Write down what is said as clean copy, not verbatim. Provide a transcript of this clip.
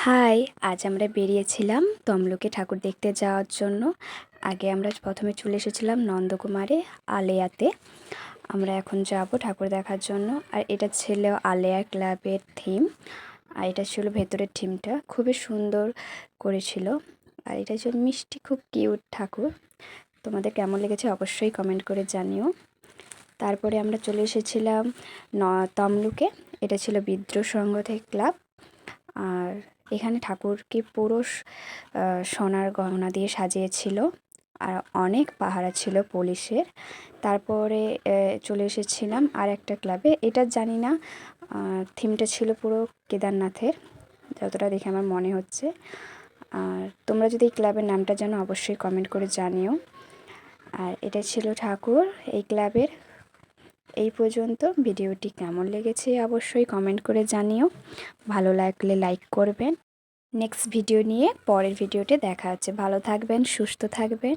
High, আজ আমরা বেরিয়েছিলাম তমলুকে ঠাকুর দেখতে যাওয়ার জন্য। আগে আমরা প্রথমে চলে এসেছিলাম নন্দকুমারে আলেয়াতে। আমরা এখন যাব ঠাকুর দেখার জন্য। আর এটা ছিল আলেয়া ক্লাবের থিম। আর এটা ছিল ভেতরের থিমটা, খুবই সুন্দর করেছিল। আর এটা ছিল মিষ্টি, খুব কিউট ঠাকুর। তোমাদের কেমন লেগেছে অবশ্যই কমেন্ট করে জানিও। তারপরে আমরা চলে এসেছিলাম তমলুকে। এটা ছিল বিদ্রোহ সংঘ থেকে ক্লাব। আর এখানে ঠাকুরকে পুরো সোনার গহনা দিয়ে সাজিয়েছিল। আর অনেক পাহারা ছিল পুলিশের। তারপরে চলে এসেছিলাম আর একটা ক্লাবে। এটা জানি না, থিমটা ছিল পুরো কেদারনাথের, যতটা দেখে আমার মনে হচ্ছে। আর তোমরা যদি এই ক্লাবের নামটা জানো অবশ্যই কমেন্ট করে জানিও। আর এটা ছিল ঠাকুর এই ক্লাবের। এই পর্যন্ত। ভিডিওটি কেমন লেগেছে অবশ্যই কমেন্ট করে জানিও। ভালো লাগলে লাইক করবেন। নেক্সট ভিডিও নিয়ে পরের ভিডিওতে দেখা হচ্ছে। ভালো থাকবেন, সুস্থ থাকবেন।